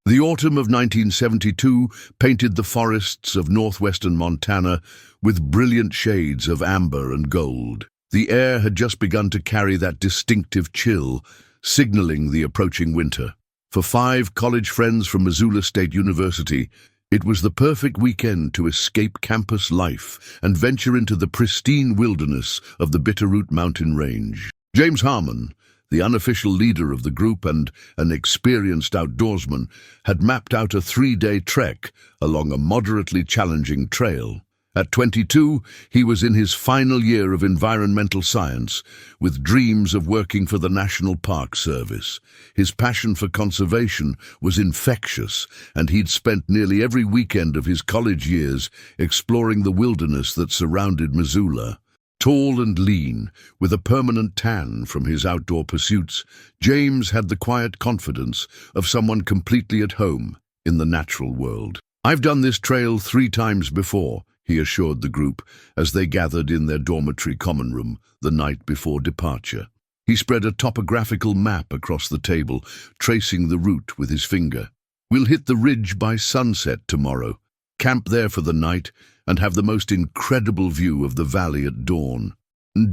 The autumn of 1972 painted the forests of northwestern Montana with brilliant shades of amber and gold. The air had just begun to carry that distinctive chill, signaling the approaching winter. For 5 college friends from Missoula State University, it was the perfect weekend to escape campus life and venture into the pristine wilderness of the Bitterroot Mountain Range. James Harmon, the unofficial leader of the group and an experienced outdoorsman, had mapped out a 3-day trek along a moderately challenging trail. At 22, he was in his final year of environmental science, with dreams of working for the National Park Service. His passion for conservation was infectious, and he'd spent nearly every weekend of his college years exploring the wilderness that surrounded Missoula. Tall and lean, with a permanent tan from his outdoor pursuits, James had the quiet confidence of someone completely at home in the natural world. "I've done this trail 3 times before," he assured the group as they gathered in their dormitory common room the night before departure. He spread a topographical map across the table, tracing the route with his finger. "We'll hit the ridge by sunset tomorrow, camp there for the night, and have the most incredible view of the valley at dawn."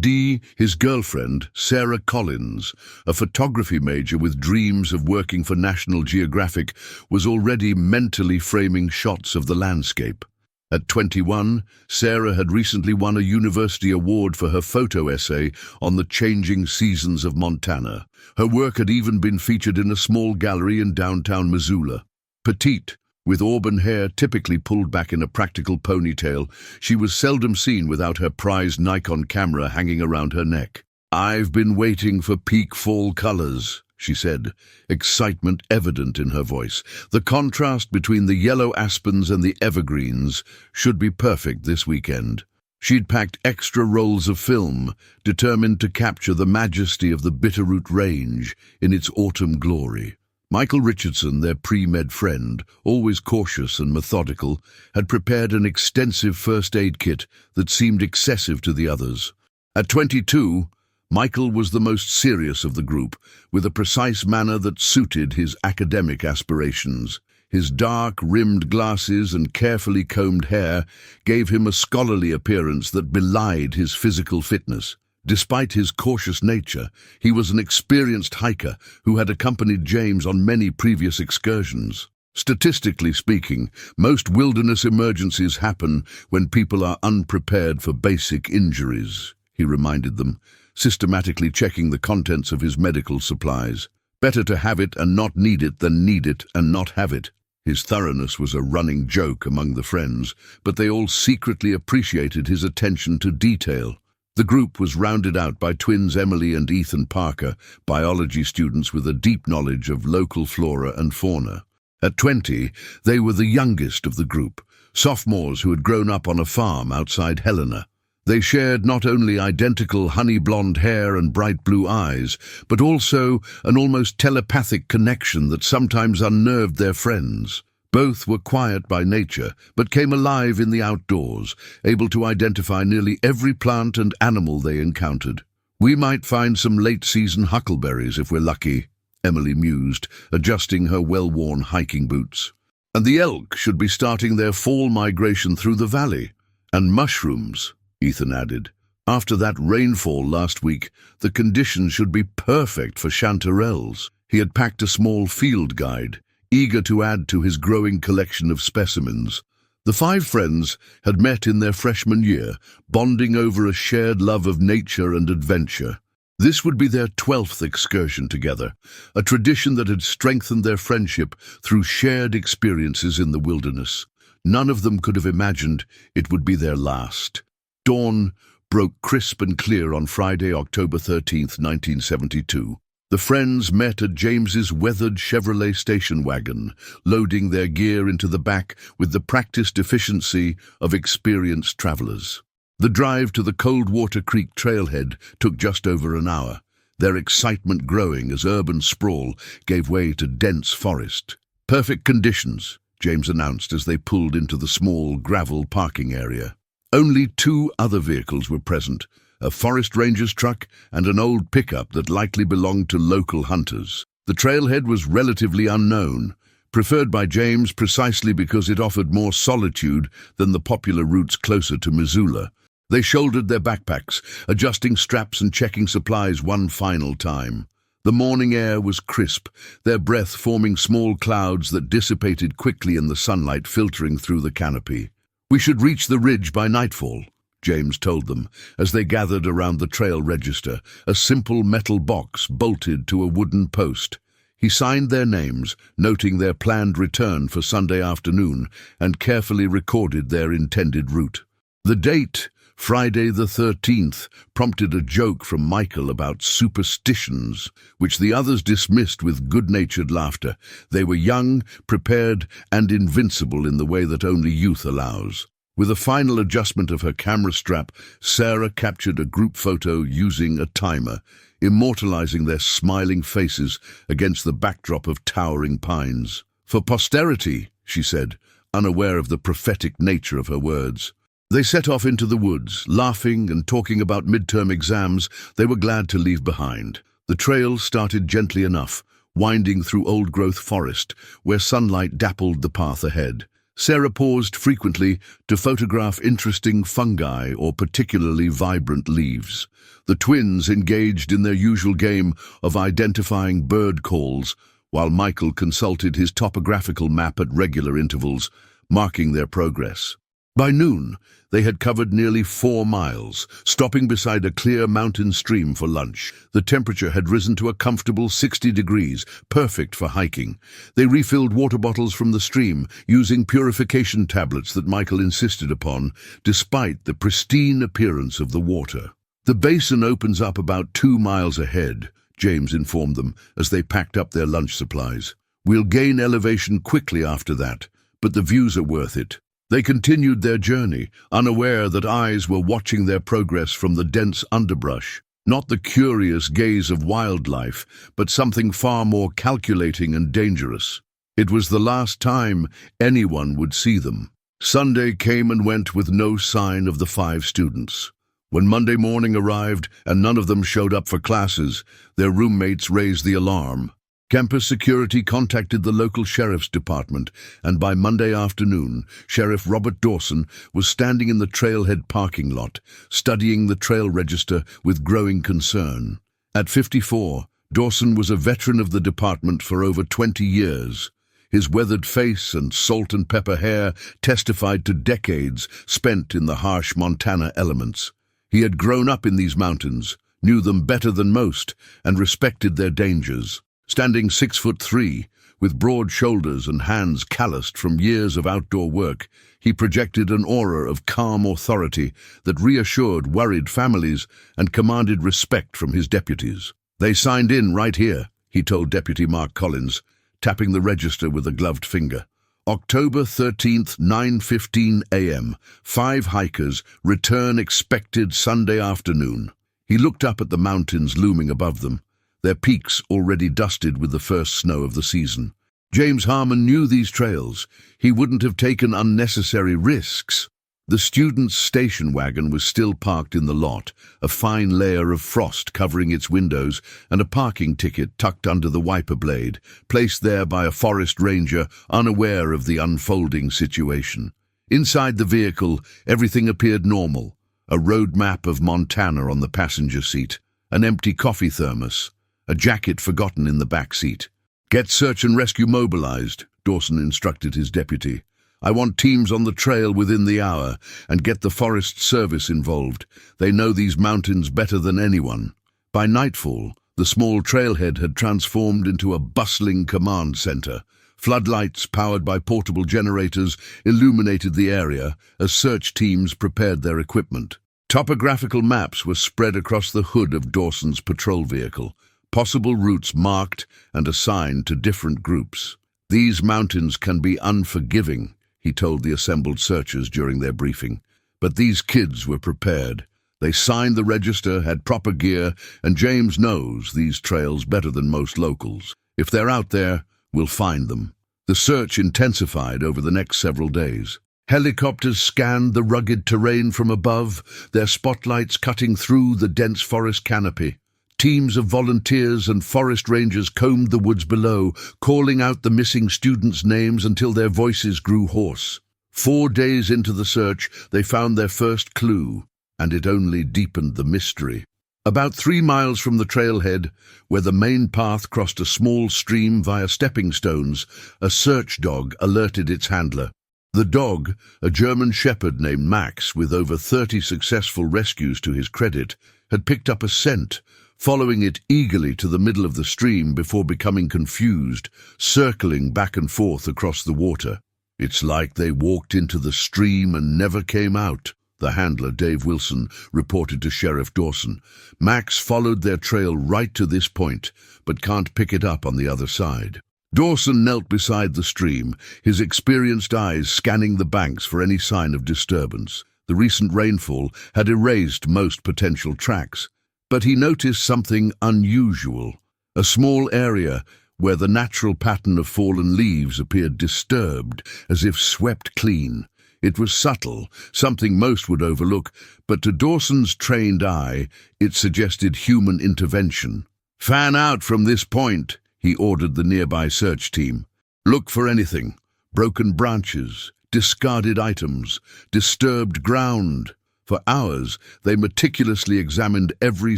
Dee, his girlfriend, Sarah Collins, a photography major with dreams of working for National Geographic, was already mentally framing shots of the landscape. At 21, Sarah had recently won a university award for her photo essay on the changing seasons of Montana. Her work had even been featured in a small gallery in downtown Missoula. Petite, with auburn hair typically pulled back in a practical ponytail, she was seldom seen without her prized Nikon camera hanging around her neck. "I've been waiting for peak fall colors," she said, excitement evident in her voice. "The contrast between the yellow aspens and the evergreens should be perfect this weekend." She'd packed extra rolls of film, determined to capture the majesty of the Bitterroot Range in its autumn glory. Michael Richardson, their pre-med friend, always cautious and methodical, had prepared an extensive first aid kit that seemed excessive to the others. At 22, Michael was the most serious of the group, with a precise manner that suited his academic aspirations. His dark-rimmed glasses and carefully combed hair gave him a scholarly appearance that belied his physical fitness. Despite his cautious nature, he was an experienced hiker who had accompanied James on many previous excursions. "Statistically speaking, most wilderness emergencies happen when people are unprepared for basic injuries," he reminded them, systematically checking the contents of his medical supplies. "Better to have it and not need it than need it and not have it." His thoroughness was a running joke among the friends, but they all secretly appreciated his attention to detail. The group was rounded out by twins Emily and Ethan Parker, biology students with a deep knowledge of local flora and fauna. At 20, they were the youngest of the group, sophomores who had grown up on a farm outside Helena. They shared not only identical honey-blonde hair and bright blue eyes, but also an almost telepathic connection that sometimes unnerved their friends. Both were quiet by nature, but came alive in the outdoors, able to identify nearly every plant and animal they encountered. "We might find some late-season huckleberries if we're lucky," Emily mused, adjusting her well-worn hiking boots. "And the elk should be starting their fall migration through the valley. And mushrooms," Ethan added. "After that rainfall last week, the conditions should be perfect for chanterelles." He had packed a small field guide, eager to add to his growing collection of specimens. The 5 friends had met in their freshman year, bonding over a shared love of nature and adventure. This would be their 12th excursion together, a tradition that had strengthened their friendship through shared experiences in the wilderness. None of them could have imagined it would be their last. Dawn broke crisp and clear on Friday, October 13th, 1972. The friends met at James's weathered Chevrolet station wagon, loading their gear into the back with the practiced efficiency of experienced travelers. The drive to the Coldwater Creek trailhead took just over an hour, their excitement growing as urban sprawl gave way to dense forest. "Perfect conditions," James announced as they pulled into the small gravel parking area. Only 2 other vehicles were present, a forest ranger's truck and an old pickup that likely belonged to local hunters. The trailhead was relatively unknown, preferred by James precisely because it offered more solitude than the popular routes closer to Missoula. They shouldered their backpacks, adjusting straps and checking supplies one final time. The morning air was crisp, their breath forming small clouds that dissipated quickly in the sunlight filtering through the canopy. "We should reach the ridge by nightfall," James told them, as they gathered around the trail register, a simple metal box bolted to a wooden post. He signed their names, noting their planned return for Sunday afternoon, and carefully recorded their intended route. The date, Friday the 13th, prompted a joke from Michael about superstitions, which the others dismissed with good-natured laughter. They were young, prepared, and invincible in the way that only youth allows. With a final adjustment of her camera strap, Sarah captured a group photo using a timer, immortalizing their smiling faces against the backdrop of towering pines. "For posterity," she said, unaware of the prophetic nature of her words. They set off into the woods, laughing and talking about midterm exams they were glad to leave behind. The trail started gently enough, winding through old-growth forest, where sunlight dappled the path ahead. Sarah paused frequently to photograph interesting fungi or particularly vibrant leaves. The twins engaged in their usual game of identifying bird calls, while Michael consulted his topographical map at regular intervals, marking their progress. By noon, they had covered nearly 4 miles, stopping beside a clear mountain stream for lunch. The temperature had risen to a comfortable 60 degrees, perfect for hiking. They refilled water bottles from the stream, using purification tablets that Michael insisted upon, despite the pristine appearance of the water. "The basin opens up about 2 miles ahead," James informed them as they packed up their lunch supplies. "We'll gain elevation quickly after that, but the views are worth it." They continued their journey, unaware that eyes were watching their progress from the dense underbrush. Not the curious gaze of wildlife, but something far more calculating and dangerous. It was the last time anyone would see them. Sunday came and went with no sign of the 5 students. When Monday morning arrived and none of them showed up for classes, their roommates raised the alarm. Campus security contacted the local sheriff's department, and by Monday afternoon, Sheriff Robert Dawson was standing in the trailhead parking lot, studying the trail register with growing concern. At 54, Dawson was a veteran of the department for over 20 years. His weathered face and salt and pepper hair testified to decades spent in the harsh Montana elements. He had grown up in these mountains, knew them better than most, and respected their dangers. Standing 6'3", with broad shoulders and hands calloused from years of outdoor work, he projected an aura of calm authority that reassured worried families and commanded respect from his deputies. "They signed in right here," he told Deputy Mark Collins, tapping the register with a gloved finger. "October 13th, 9:15 a.m. 5 hikers, return expected Sunday afternoon." He looked up at the mountains looming above them, their peaks already dusted with the first snow of the season. James Harmon knew these trails. He wouldn't have taken unnecessary risks. The student's station wagon was still parked in the lot, a fine layer of frost covering its windows and a parking ticket tucked under the wiper blade, placed there by a forest ranger unaware of the unfolding situation. Inside the vehicle, everything appeared normal. A road map of Montana on the passenger seat, an empty coffee thermos, a jacket forgotten in the back seat. "Get search and rescue mobilized," Dawson instructed his deputy. "I want teams on the trail within the hour, and get the Forest Service involved. They know these mountains better than anyone." By nightfall, the small trailhead had transformed into a bustling command center. Floodlights, powered by portable generators, illuminated the area as search teams prepared their equipment. Topographical maps were spread across the hood of Dawson's patrol vehicle, possible routes marked and assigned to different groups. "These mountains can be unforgiving," he told the assembled searchers during their briefing. But these kids were prepared. They signed the register, had proper gear, and James knows these trails better than most locals. If they're out there, we'll find them. The search intensified over the next several days. Helicopters scanned the rugged terrain from above, their spotlights cutting through the dense forest canopy. Teams of volunteers and forest rangers combed the woods below, calling out the missing students' names until their voices grew hoarse. 4 days into the search, they found their first clue, and it only deepened the mystery. About 3 miles from the trailhead, where the main path crossed a small stream via stepping stones, a search dog alerted its handler. The dog, a German shepherd named Max, with over 30 successful rescues to his credit, had picked up a scent, following it eagerly to the middle of the stream before becoming confused, circling back and forth across the water. "It's like they walked into the stream and never came out," the handler, Dave Wilson, reported to Sheriff Dawson. "Max followed their trail right to this point, but can't pick it up on the other side." Dawson knelt beside the stream, his experienced eyes scanning the banks for any sign of disturbance. The recent rainfall had erased most potential tracks, but he noticed something unusual. A small area where the natural pattern of fallen leaves appeared disturbed, as if swept clean. It was subtle, something most would overlook, but to Dawson's trained eye, it suggested human intervention. "Fan out from this point," he ordered the nearby search team. "Look for anything: broken branches, discarded items, disturbed ground." For hours, they meticulously examined every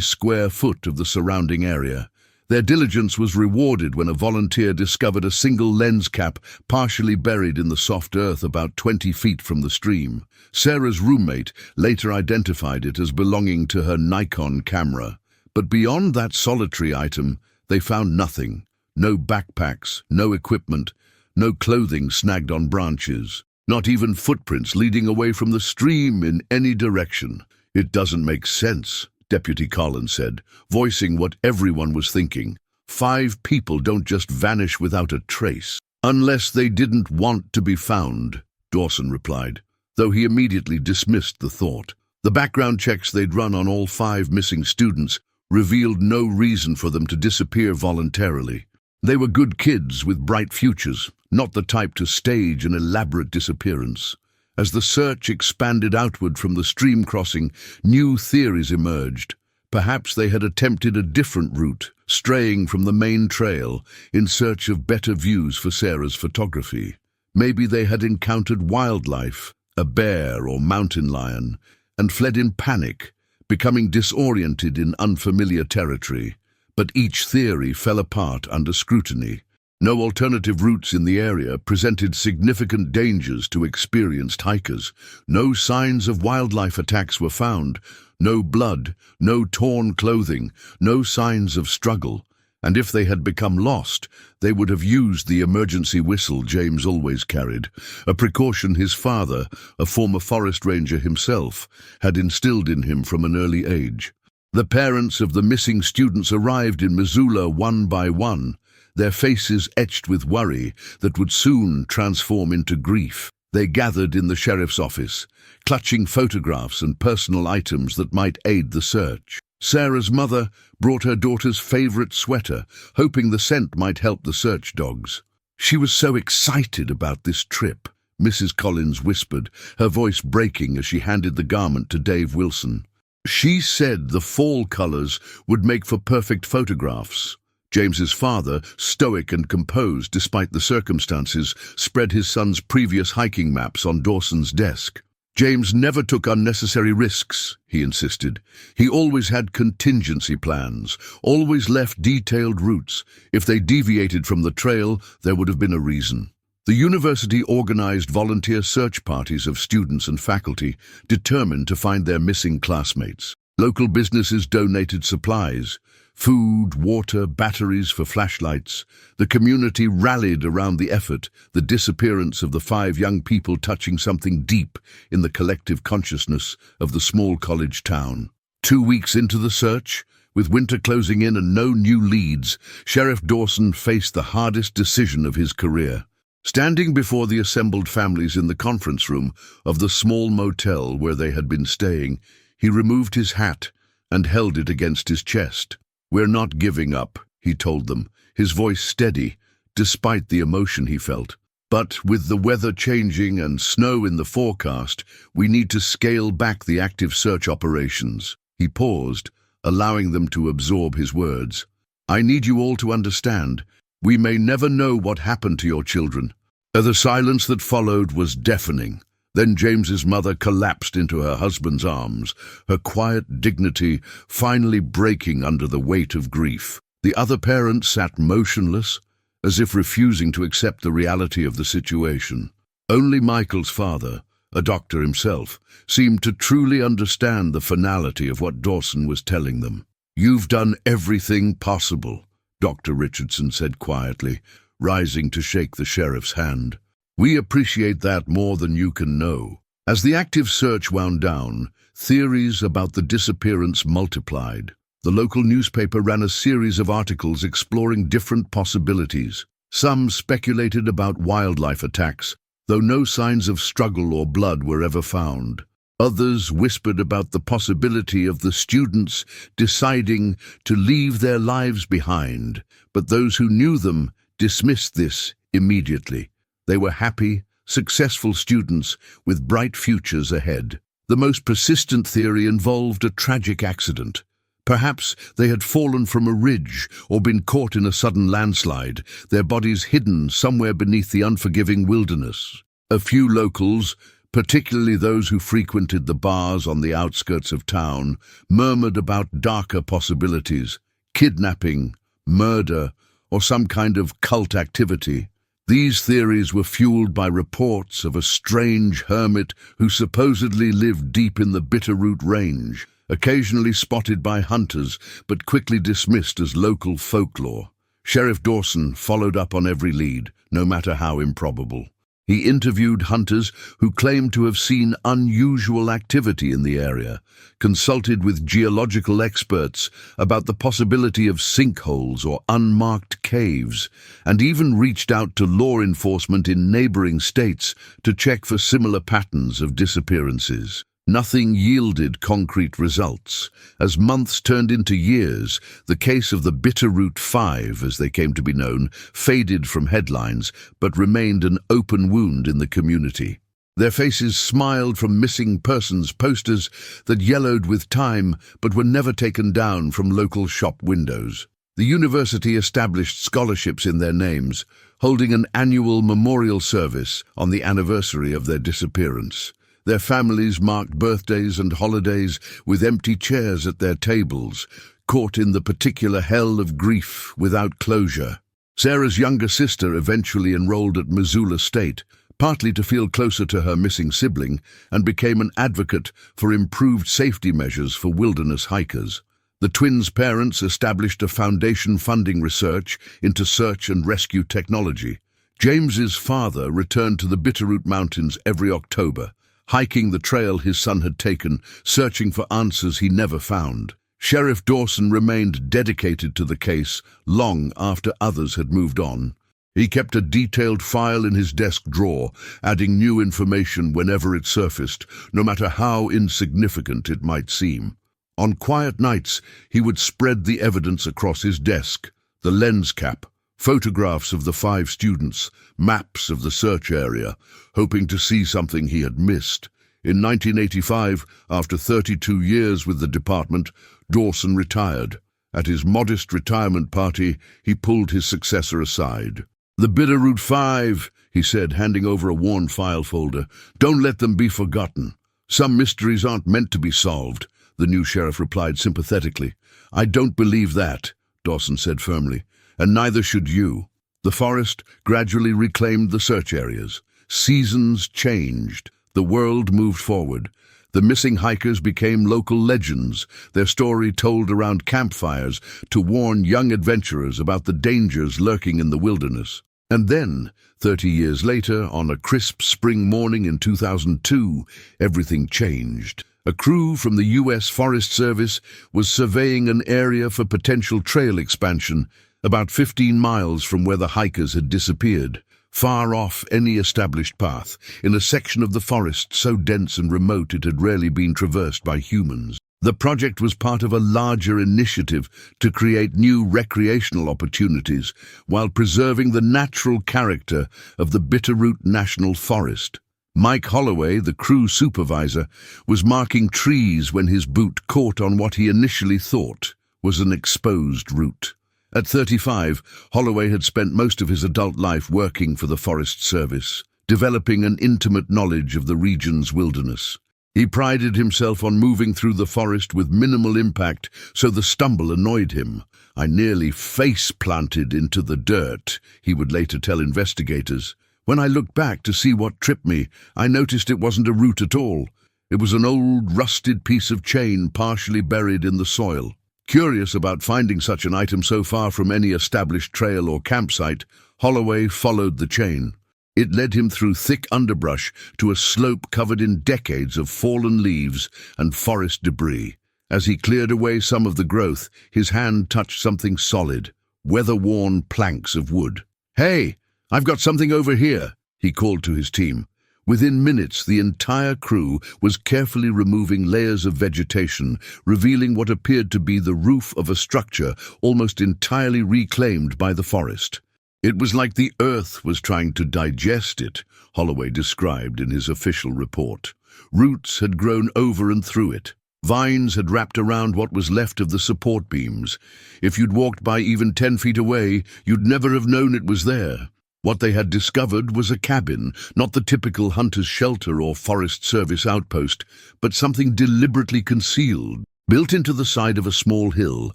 square foot of the surrounding area. Their diligence was rewarded when a volunteer discovered a single lens cap partially buried in the soft earth about 20 feet from the stream. Sarah's roommate later identified it as belonging to her Nikon camera. But beyond that solitary item, they found nothing. No backpacks, no equipment, no clothing snagged on branches. Not even footprints leading away from the stream in any direction. "It doesn't make sense," Deputy Collins said, voicing what everyone was thinking. 5 people don't just vanish without a trace. "Unless they didn't want to be found," Dawson replied, though he immediately dismissed the thought. The background checks they'd run on all 5 missing students revealed no reason for them to disappear voluntarily. They were good kids with bright futures, not the type to stage an elaborate disappearance. As the search expanded outward from the stream crossing, new theories emerged. Perhaps they had attempted a different route, straying from the main trail in search of better views for Sarah's photography. Maybe they had encountered wildlife, a bear or mountain lion, and fled in panic, becoming disoriented in unfamiliar territory. But each theory fell apart under scrutiny. No alternative routes in the area presented significant dangers to experienced hikers. No signs of wildlife attacks were found. No blood, no torn clothing, no signs of struggle. And if they had become lost, they would have used the emergency whistle James always carried, a precaution his father, a former forest ranger himself, had instilled in him from an early age. The parents of the missing students arrived in Missoula one by one, their faces etched with worry that would soon transform into grief. They gathered in the sheriff's office, clutching photographs and personal items that might aid the search. Sarah's mother brought her daughter's favorite sweater, hoping the scent might help the search dogs. "She was so excited about this trip," Mrs. Collins whispered, her voice breaking as she handed the garment to Dave Wilson. "She said the fall colors would make for perfect photographs." James's father, stoic and composed despite the circumstances, spread his son's previous hiking maps on Dawson's desk. "James never took unnecessary risks," he insisted. "He always had contingency plans, always left detailed routes. If they deviated from the trail, there would have been a reason." The university organized volunteer search parties of students and faculty, determined to find their missing classmates. Local businesses donated supplies, food, water, batteries for flashlights. The community rallied around the effort, the disappearance of the 5 young people touching something deep in the collective consciousness of the small college town. 2 weeks into the search, with winter closing in and no new leads, Sheriff Dawson faced the hardest decision of his career. Standing before the assembled families in the conference room of the small motel where they had been staying, he removed his hat and held it against his chest. "We're not giving up," he told them, his voice steady, despite the emotion he felt. "But with the weather changing and snow in the forecast, we need to scale back the active search operations." He paused, allowing them to absorb his words. "I need you all to understand. We may never know what happened to your children." The silence that followed was deafening. Then James's mother collapsed into her husband's arms, her quiet dignity finally breaking under the weight of grief. The other parent sat motionless, as if refusing to accept the reality of the situation. Only Michael's father, a doctor himself, seemed to truly understand the finality of what Dawson was telling them. "You've done everything possible," Dr. Richardson said quietly, rising to shake the sheriff's hand. "We appreciate that more than you can know." As the active search wound down, theories about the disappearance multiplied. The local newspaper ran a series of articles exploring different possibilities. Some speculated about wildlife attacks, though no signs of struggle or blood were ever found. Others whispered about the possibility of the students deciding to leave their lives behind, but those who knew them dismissed this immediately. They were happy, successful students with bright futures ahead. The most persistent theory involved a tragic accident. Perhaps they had fallen from a ridge or been caught in a sudden landslide, their bodies hidden somewhere beneath the unforgiving wilderness. A few locals, particularly those who frequented the bars on the outskirts of town, murmured about darker possibilities: kidnapping, murder, or some kind of cult activity. These theories were fueled by reports of a strange hermit who supposedly lived deep in the Bitterroot Range, occasionally spotted by hunters but quickly dismissed as local folklore. Sheriff Dawson followed up on every lead, no matter how improbable. He interviewed hunters who claimed to have seen unusual activity in the area, consulted with geological experts about the possibility of sinkholes or unmarked caves, and even reached out to law enforcement in neighboring states to check for similar patterns of disappearances. Nothing yielded concrete results. As months turned into years, the case of the Bitterroot Five, as they came to be known, faded from headlines, but remained an open wound in the community. Their faces smiled from missing persons posters that yellowed with time, but were never taken down from local shop windows. The university established scholarships in their names, holding an annual memorial service on the anniversary of their disappearance. Their families marked birthdays and holidays with empty chairs at their tables, caught in the particular hell of grief without closure. Sarah's younger sister eventually enrolled at Missoula State, partly to feel closer to her missing sibling, and became an advocate for improved safety measures for wilderness hikers. The twins' parents established a foundation funding research into search and rescue technology. James's father returned to the Bitterroot Mountains every October, hiking the trail his son had taken, searching for answers he never found. Sheriff Dawson remained dedicated to the case long after others had moved on. He kept a detailed file in his desk drawer, adding new information whenever it surfaced, no matter how insignificant it might seem. On quiet nights, he would spread the evidence across his desk: the lens cap, photographs of the 5 students, maps of the search area, hoping to see something he had missed. In 1985, after 32 years with the department, Dawson retired. At his modest retirement party, he pulled his successor aside. "The Bitterroot Five," he said, handing over a worn file folder. "Don't let them be forgotten. Some mysteries aren't meant to be solved," the new sheriff replied sympathetically. "I don't believe that," Dawson said firmly. "And neither should you." The forest gradually reclaimed the search areas. Seasons changed. The world moved forward. The missing hikers became local legends, their story told around campfires to warn young adventurers about the dangers lurking in the wilderness. And then, 30 years later, on a crisp spring morning in 2002, everything changed. A crew from the U.S. Forest Service was surveying an area for potential trail expansion, about 15 miles from where the hikers had disappeared, far off any established path, in a section of the forest so dense and remote it had rarely been traversed by humans. The project was part of a larger initiative to create new recreational opportunities while preserving the natural character of the Bitterroot National Forest. Mike Holloway, the crew supervisor, was marking trees when his boot caught on what he initially thought was an exposed root. At 35, Holloway had spent most of his adult life working for the Forest Service, developing an intimate knowledge of the region's wilderness. He prided himself on moving through the forest with minimal impact, so the stumble annoyed him. "I nearly face-planted into the dirt," he would later tell investigators. "When I looked back to see what tripped me, I noticed it wasn't a root at all. It was an old, rusted piece of chain partially buried in the soil." Curious about finding such an item so far from any established trail or campsite, Holloway followed the chain. It led him through thick underbrush to a slope covered in decades of fallen leaves and forest debris. As he cleared away some of the growth, his hand touched something solid, weather-worn planks of wood. "Hey, I've got something over here," he called to his team. Within minutes, the entire crew was carefully removing layers of vegetation, revealing what appeared to be the roof of a structure almost entirely reclaimed by the forest. "It was like the earth was trying to digest it," Holloway described in his official report. Roots had grown over and through it. Vines had wrapped around what was left of the support beams. If you'd walked by even 10 feet away, you'd never have known it was there. What they had discovered was a cabin, not the typical hunter's shelter or Forest Service outpost, but something deliberately concealed. Built into the side of a small hill,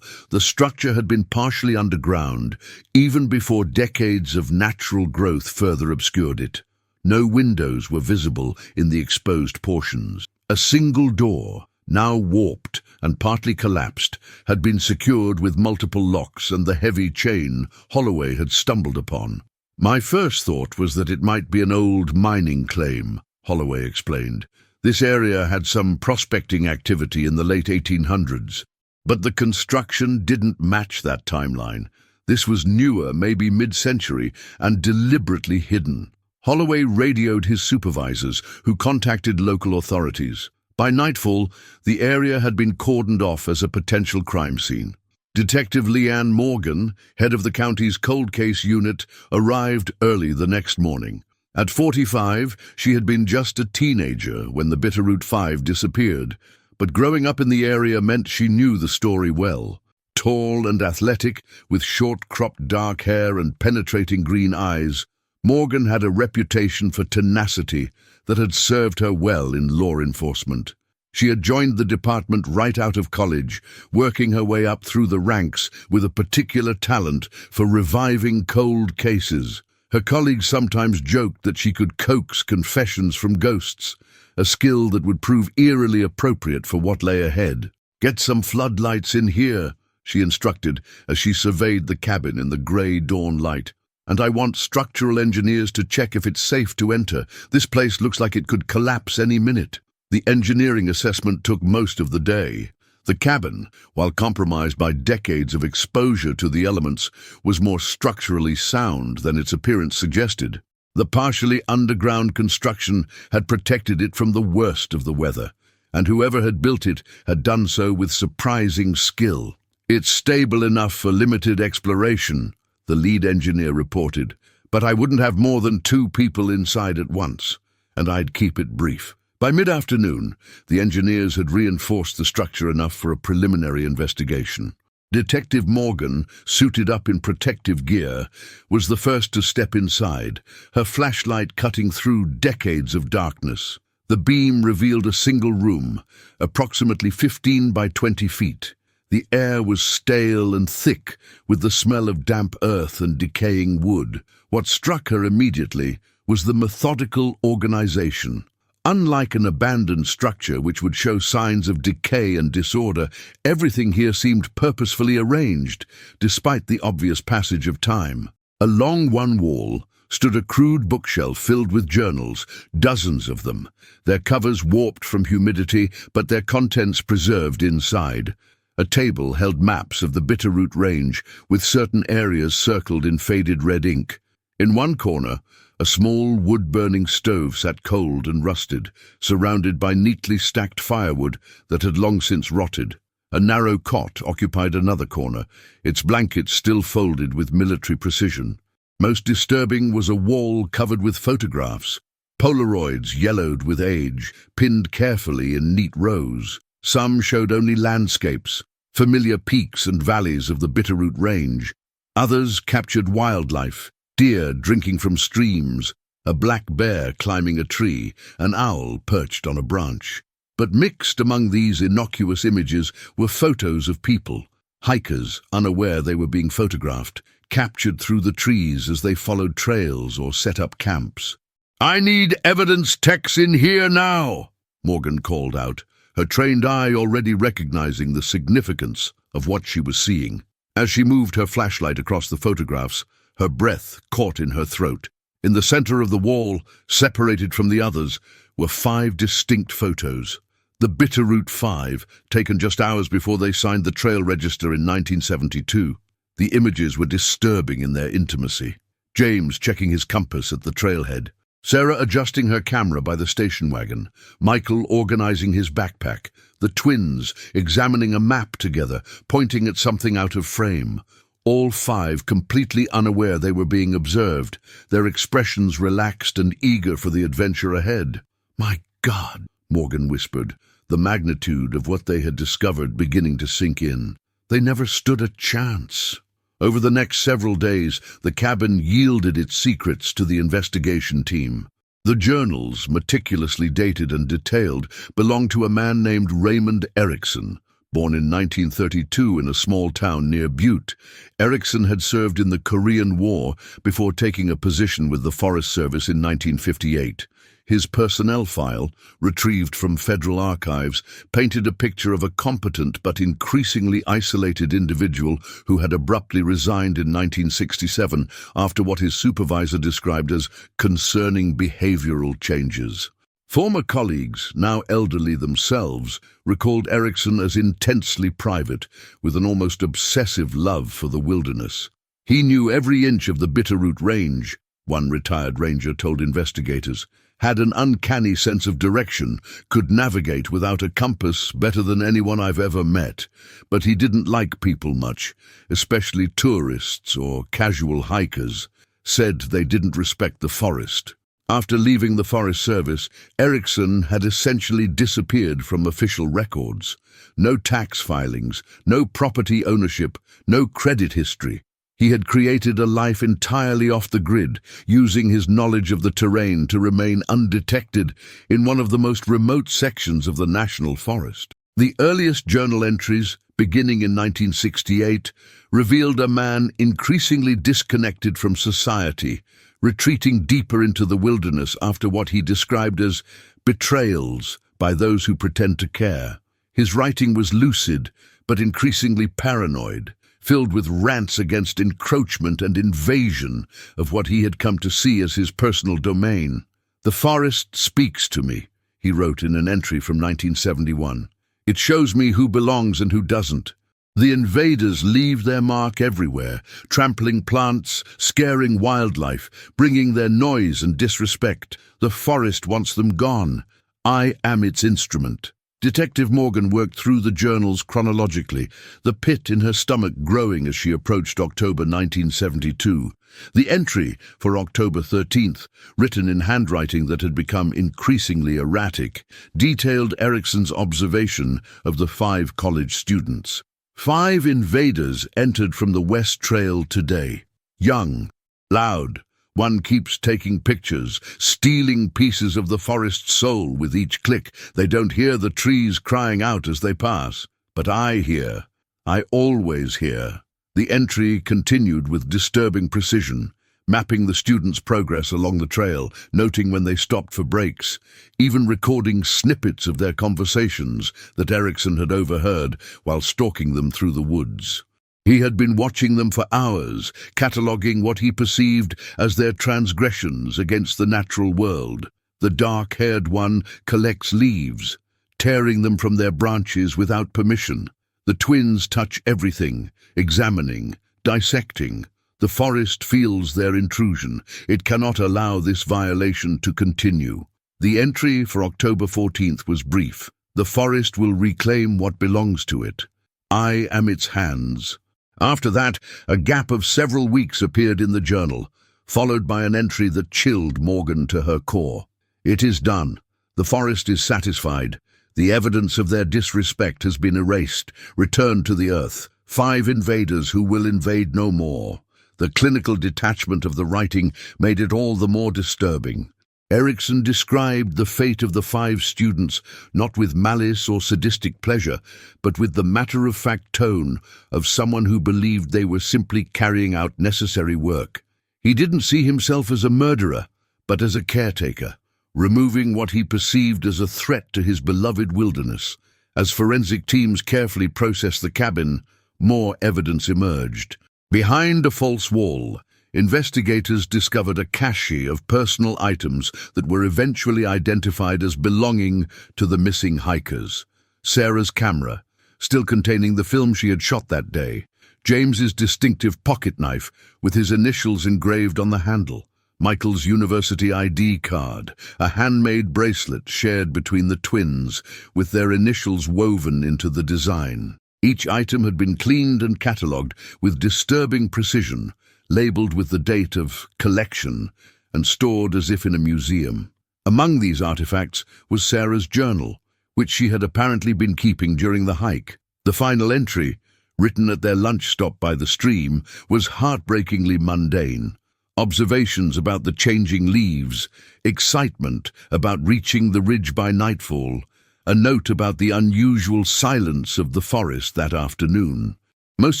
the structure had been partially underground, even before decades of natural growth further obscured it. No windows were visible in the exposed portions. A single door, now warped and partly collapsed, had been secured with multiple locks and the heavy chain Holloway had stumbled upon. "My first thought was that it might be an old mining claim," Holloway explained. "This area had some prospecting activity in the late 1800s, but the construction didn't match that timeline. This was newer, maybe mid-century, and deliberately hidden." Holloway radioed his supervisors, who contacted local authorities. By nightfall, the area had been cordoned off as a potential crime scene. Detective Leanne Morgan, head of the county's cold case unit, arrived early the next morning. At 45, she had been just a teenager when the Bitterroot 5 disappeared, but growing up in the area meant she knew the story well. Tall and athletic, with short-cropped dark hair and penetrating green eyes, Morgan had a reputation for tenacity that had served her well in law enforcement. She had joined the department right out of college, working her way up through the ranks with a particular talent for reviving cold cases. Her colleagues sometimes joked that she could coax confessions from ghosts, a skill that would prove eerily appropriate for what lay ahead. "Get some floodlights in here," she instructed as she surveyed the cabin in the grey dawn light. "And I want structural engineers to check if it's safe to enter. This place looks like it could collapse any minute." The engineering assessment took most of the day. The cabin, while compromised by decades of exposure to the elements, was more structurally sound than its appearance suggested. The partially underground construction had protected it from the worst of the weather, and whoever had built it had done so with surprising skill. "It's stable enough for limited exploration," the lead engineer reported, "but I wouldn't have more than 2 people inside at once, and I'd keep it brief." By mid-afternoon, the engineers had reinforced the structure enough for a preliminary investigation. Detective Morgan, suited up in protective gear, was the first to step inside, her flashlight cutting through decades of darkness. The beam revealed a single room, approximately 15 by 20 feet. The air was stale and thick, with the smell of damp earth and decaying wood. What struck her immediately was the methodical organization. Unlike an abandoned structure which would show signs of decay and disorder, everything here seemed purposefully arranged, despite the obvious passage of time. Along one wall stood a crude bookshelf filled with journals, dozens of them, their covers warped from humidity, but their contents preserved inside. A table held maps of the Bitterroot Range, with certain areas circled in faded red ink. In one corner, a small wood-burning stove sat cold and rusted, surrounded by neatly stacked firewood that had long since rotted. A narrow cot occupied another corner, its blankets still folded with military precision. Most disturbing was a wall covered with photographs. Polaroids, yellowed with age, pinned carefully in neat rows. Some showed only landscapes, familiar peaks and valleys of the Bitterroot Range. Others captured wildlife, deer drinking from streams, a black bear climbing a tree, an owl perched on a branch. But mixed among these innocuous images were photos of people, hikers unaware they were being photographed, captured through the trees as they followed trails or set up camps. "I need evidence techs in here now," Morgan called out, her trained eye already recognizing the significance of what she was seeing. As she moved her flashlight across the photographs, her breath caught in her throat. In the center of the wall, separated from the others, were 5 distinct photos. The Bitterroot 5, taken just hours before they signed the trail register in 1972. The images were disturbing in their intimacy. James checking his compass at the trailhead, Sarah adjusting her camera by the station wagon, Michael organizing his backpack, the twins examining a map together, pointing at something out of frame. All 5 completely unaware they were being observed, their expressions relaxed and eager for the adventure ahead. "My God," Morgan whispered, the magnitude of what they had discovered beginning to sink in. They never stood a chance. Over the next several days, the cabin yielded its secrets to the investigation team. The journals, meticulously dated and detailed, belonged to a man named Raymond Erickson. Born in 1932 in a small town near Butte, Erickson had served in the Korean War before taking a position with the Forest Service in 1958. His personnel file, retrieved from federal archives, painted a picture of a competent but increasingly isolated individual who had abruptly resigned in 1967 after what his supervisor described as concerning behavioral changes. Former colleagues, now elderly themselves, recalled Erickson as intensely private, with an almost obsessive love for the wilderness. He knew every inch of the Bitterroot Range, one retired ranger told investigators, had an uncanny sense of direction, could navigate without a compass better than anyone I've ever met. But he didn't like people much, especially tourists or casual hikers. Said they didn't respect the forest. After leaving the Forest Service, Erickson had essentially disappeared from official records. No tax filings, no property ownership, no credit history. He had created a life entirely off the grid, using his knowledge of the terrain to remain undetected in one of the most remote sections of the national forest. The earliest journal entries, beginning in 1968, revealed a man increasingly disconnected from society, retreating deeper into the wilderness after what he described as betrayals by those who pretend to care. His writing was lucid, but increasingly paranoid, filled with rants against encroachment and invasion of what he had come to see as his personal domain. "The forest speaks to me," he wrote in an entry from 1971. "It shows me who belongs and who doesn't. The invaders leave their mark everywhere, trampling plants, scaring wildlife, bringing their noise and disrespect. The forest wants them gone. I am its instrument." Detective Morgan worked through the journals chronologically, the pit in her stomach growing as she approached October 1972. The entry for October 13th, written in handwriting that had become increasingly erratic, detailed Erickson's observation of the 5 college students. 5 invaders entered from the West Trail today. Young, loud. One keeps taking pictures, stealing pieces of the forest's soul with each click. They don't hear the trees crying out as they pass. But I hear. I always hear. The entry continued with disturbing precision, mapping the students' progress along the trail, noting when they stopped for breaks, even recording snippets of their conversations that Erickson had overheard while stalking them through the woods. He had been watching them for hours, cataloguing what he perceived as their transgressions against the natural world. The dark-haired one collects leaves, tearing them from their branches without permission. The twins touch everything, examining, dissecting. The forest feels their intrusion. It cannot allow this violation to continue. The entry for October 14th was brief. The forest will reclaim what belongs to it. I am its hands. After that, a gap of several weeks appeared in the journal, followed by an entry that chilled Morgan to her core. It is done. The forest is satisfied. The evidence of their disrespect has been erased, returned to the earth. 5 invaders who will invade no more. The clinical detachment of the writing made it all the more disturbing. Erikson described the fate of the 5 students not with malice or sadistic pleasure, but with the matter-of-fact tone of someone who believed they were simply carrying out necessary work. He didn't see himself as a murderer, but as a caretaker, removing what he perceived as a threat to his beloved wilderness. As forensic teams carefully processed the cabin, more evidence emerged. Behind a false wall, investigators discovered a cache of personal items that were eventually identified as belonging to the missing hikers. Sarah's camera, still containing the film she had shot that day. James's distinctive pocket knife with his initials engraved on the handle. Michael's university ID card, a handmade bracelet shared between the twins with their initials woven into the design. Each item had been cleaned and catalogued with disturbing precision, labeled with the date of collection and stored as if in a museum. Among these artifacts was Sarah's journal, which she had apparently been keeping during the hike. The final entry, written at their lunch stop by the stream, was heartbreakingly mundane. Observations about the changing leaves, excitement about reaching the ridge by nightfall, a note about the unusual silence of the forest that afternoon. Most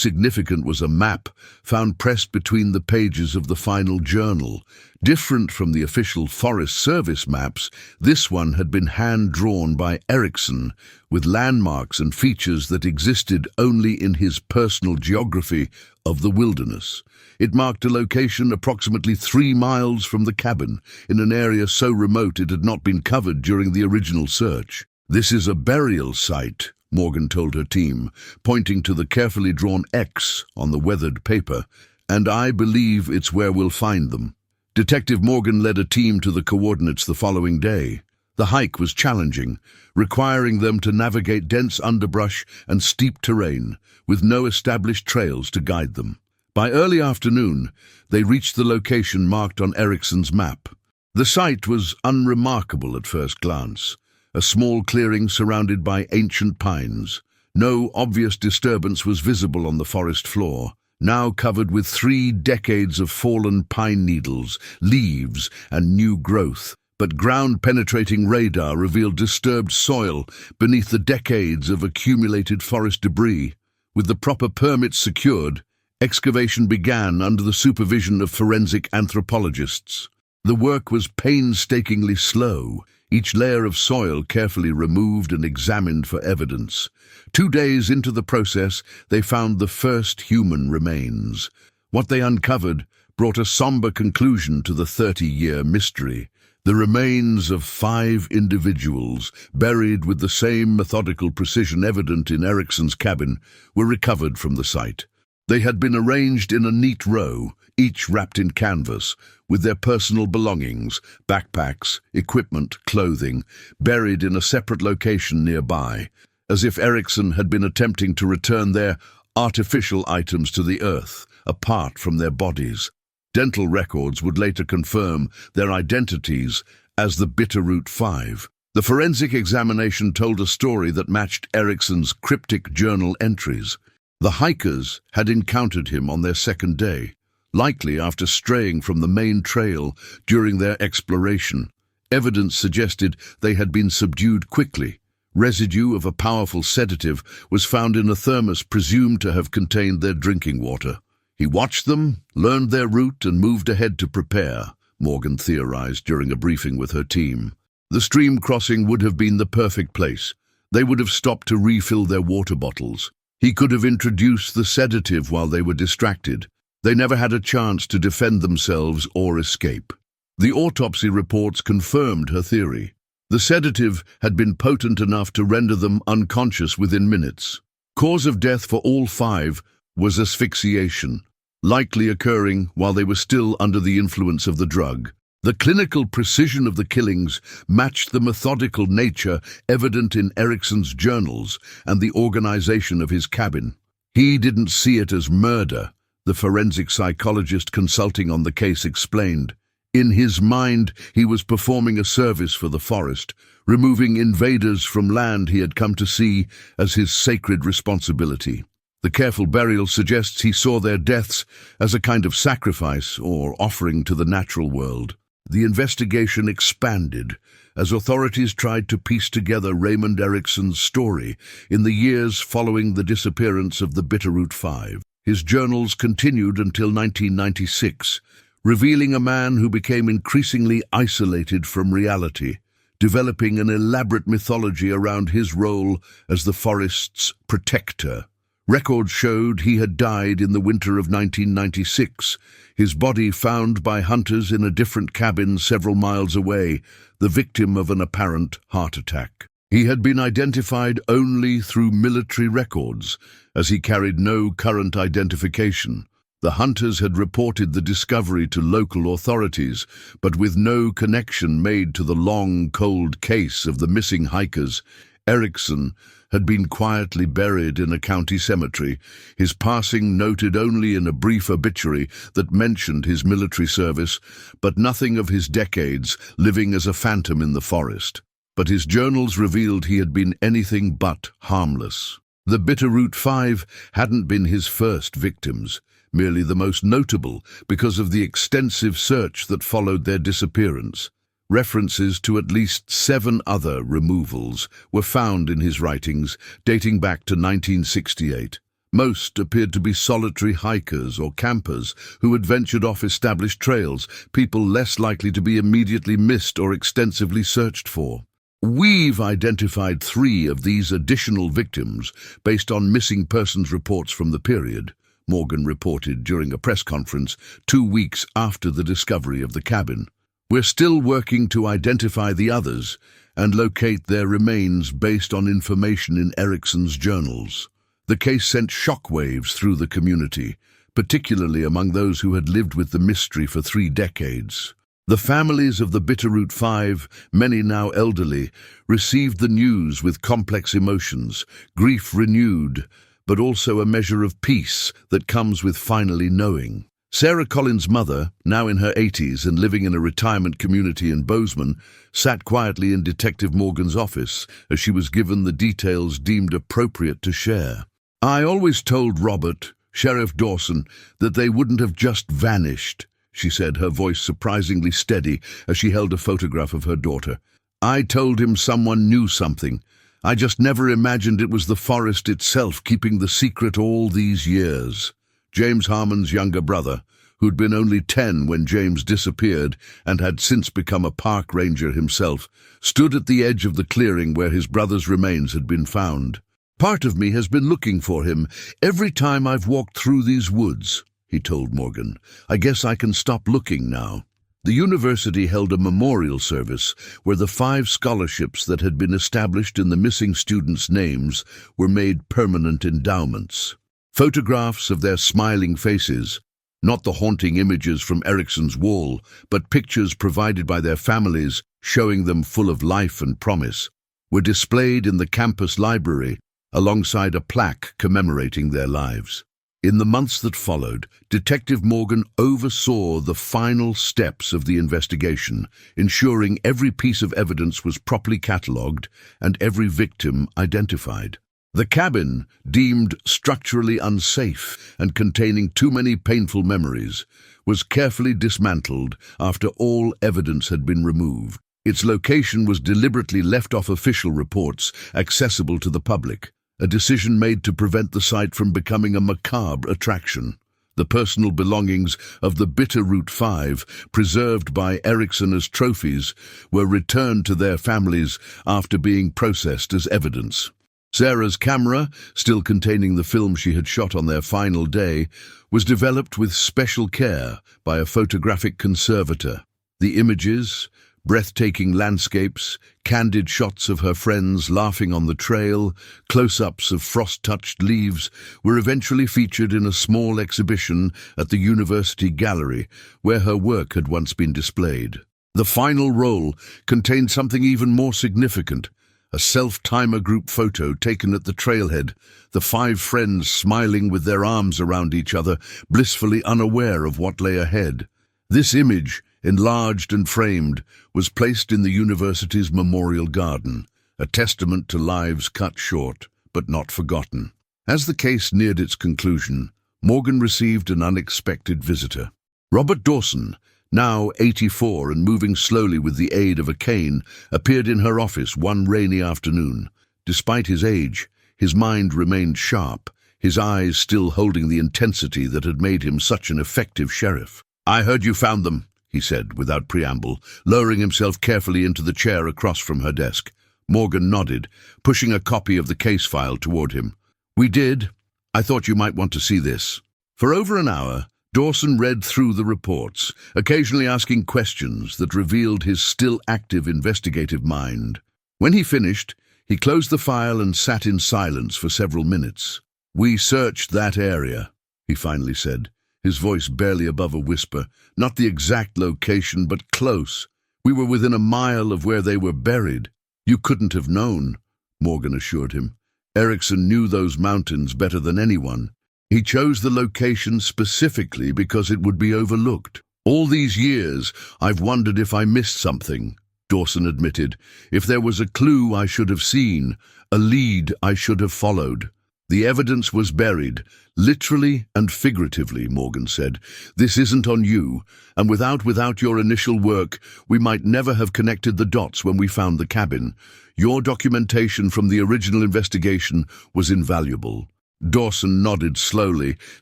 significant was a map found pressed between the pages of the final journal. Different from the official Forest Service maps, this one had been hand-drawn by Erikson, with landmarks and features that existed only in his personal geography of the wilderness. It marked a location approximately 3 miles from the cabin, in an area so remote it had not been covered during the original search. "This is a burial site," Morgan told her team, pointing to the carefully drawn X on the weathered paper, "and I believe it's where we'll find them." Detective Morgan led a team to the coordinates the following day. The hike was challenging, requiring them to navigate dense underbrush and steep terrain, with no established trails to guide them. By early afternoon, they reached the location marked on Erikson's map. The site was unremarkable at first glance. A small clearing surrounded by ancient pines. No obvious disturbance was visible on the forest floor, now covered with 3 decades of fallen pine needles, leaves, and new growth. But ground-penetrating radar revealed disturbed soil beneath the decades of accumulated forest debris. With the proper permits secured, excavation began under the supervision of forensic anthropologists. The work was painstakingly slow, each layer of soil carefully removed and examined for evidence. 2 days into the process, they found the first human remains. What they uncovered brought a somber conclusion to the 30-year mystery. The remains of 5 individuals, buried with the same methodical precision evident in Erikson's cabin, were recovered from the site. They had been arranged in a neat row, each wrapped in canvas, with their personal belongings, backpacks, equipment, clothing, buried in a separate location nearby, as if Erikson had been attempting to return their artificial items to the earth, apart from their bodies. Dental records would later confirm their identities as the Bitterroot 5. The forensic examination told a story that matched Erikson's cryptic journal entries. The hikers had encountered him on their second day, likely after straying from the main trail during their exploration. Evidence suggested they had been subdued quickly. Residue of a powerful sedative was found in a thermos presumed to have contained their drinking water. He watched them, learned their route, and moved ahead to prepare, Morgan theorized during a briefing with her team. The stream crossing would have been the perfect place. They would have stopped to refill their water bottles. He could have introduced the sedative while they were distracted. They never had a chance to defend themselves or escape. The autopsy reports confirmed her theory. The sedative had been potent enough to render them unconscious within minutes. Cause of death for all 5 was asphyxiation, likely occurring while they were still under the influence of the drug. The clinical precision of the killings matched the methodical nature evident in Erikson's journals and the organization of his cabin. He didn't see it as murder, the forensic psychologist consulting on the case explained. In his mind, he was performing a service for the forest, removing invaders from land he had come to see as his sacred responsibility. The careful burial suggests he saw their deaths as a kind of sacrifice or offering to the natural world. The investigation expanded as authorities tried to piece together Raymond Erikson's story in the years following the disappearance of the Bitterroot Five. His journals continued until 1996, revealing a man who became increasingly isolated from reality, developing an elaborate mythology around his role as the forest's protector. Records showed he had died in the winter of 1996, his body found by hunters in a different cabin several miles away, the victim of an apparent heart attack. He had been identified only through military records, as he carried no current identification. The hunters had reported the discovery to local authorities, but with no connection made to the long, cold case of the missing hikers. Erikson had been quietly buried in a county cemetery, his passing noted only in a brief obituary that mentioned his military service, but nothing of his decades living as a phantom in the forest. But his journals revealed he had been anything but harmless. The Bitterroot Five hadn't been his first victims, merely the most notable because of the extensive search that followed their disappearance. References to at least 7 other removals were found in his writings, dating back to 1968. Most appeared to be solitary hikers or campers who had ventured off established trails, people less likely to be immediately missed or extensively searched for. We've identified 3 of these additional victims based on missing persons reports from the period, Morgan reported during a press conference 2 weeks after the discovery of the cabin. We're still working to identify the others and locate their remains based on information in Erikson's journals. The case sent shockwaves through the community, particularly among those who had lived with the mystery for 3 decades. The families of the Bitterroot Five, many now elderly, received the news with complex emotions, grief renewed, but also a measure of peace that comes with finally knowing. Sarah Collins' mother, now in her 80s and living in a retirement community in Bozeman, sat quietly in Detective Morgan's office as she was given the details deemed appropriate to share. "I always told Robert, Sheriff Dawson, that they wouldn't have just vanished," she said, her voice surprisingly steady as she held a photograph of her daughter. "I told him someone knew something. I just never imagined it was the forest itself keeping the secret all these years." James Harmon's younger brother, who'd been only 10 when James disappeared and had since become a park ranger himself, stood at the edge of the clearing where his brother's remains had been found. "Part of me has been looking for him every time I've walked through these woods," he told Morgan. "I guess I can stop looking now." The university held a memorial service where the 5 scholarships that had been established in the missing students' names were made permanent endowments. Photographs of their smiling faces, not the haunting images from Erikson's wall, but pictures provided by their families showing them full of life and promise, were displayed in the campus library alongside a plaque commemorating their lives. In the months that followed, Detective Morgan oversaw the final steps of the investigation, ensuring every piece of evidence was properly catalogued and every victim identified. The cabin, deemed structurally unsafe and containing too many painful memories, was carefully dismantled after all evidence had been removed. Its location was deliberately left off official reports accessible to the public, a decision made to prevent the site from becoming a macabre attraction. The personal belongings of the Bitterroot Five, preserved by Erikson as trophies, were returned to their families after being processed as evidence. Sarah's camera, still containing the film she had shot on their final day, was developed with special care by a photographic conservator. The images, breathtaking landscapes, candid shots of her friends laughing on the trail, close-ups of frost-touched leaves, were eventually featured in a small exhibition at the University Gallery, where her work had once been displayed. The final roll contained something even more significant. A self-timer group photo taken at the trailhead, the 5 friends smiling with their arms around each other, blissfully unaware of what lay ahead. This image, enlarged and framed, was placed in the university's memorial garden, a testament to lives cut short but not forgotten. As the case neared its conclusion, Morgan received an unexpected visitor. Robert Dawson, now 84 and moving slowly with the aid of a cane, appeared in her office one rainy afternoon. Despite his age, his mind remained sharp, his eyes still holding the intensity that had made him such an effective sheriff. "I heard you found them," he said without preamble, lowering himself carefully into the chair across from her desk. Morgan nodded, pushing a copy of the case file toward him. "We did. I thought you might want to see this." For over an hour, Dawson read through the reports, occasionally asking questions that revealed his still active investigative mind. When he finished, he closed the file and sat in silence for several minutes. "We searched that area," he finally said, his voice barely above a whisper. "Not the exact location, but close. We were within a mile of where they were buried." "You couldn't have known," Morgan assured him. "Erickson knew those mountains better than anyone. He chose the location specifically because it would be overlooked. All these years, I've wondered if I missed something," Dawson admitted. "If there was a clue I should have seen, a lead I should have followed. The evidence was buried, literally and figuratively," Morgan said. "This isn't on you, and without your initial work, we might never have connected the dots when we found the cabin. Your documentation from the original investigation was invaluable." Dawson nodded slowly,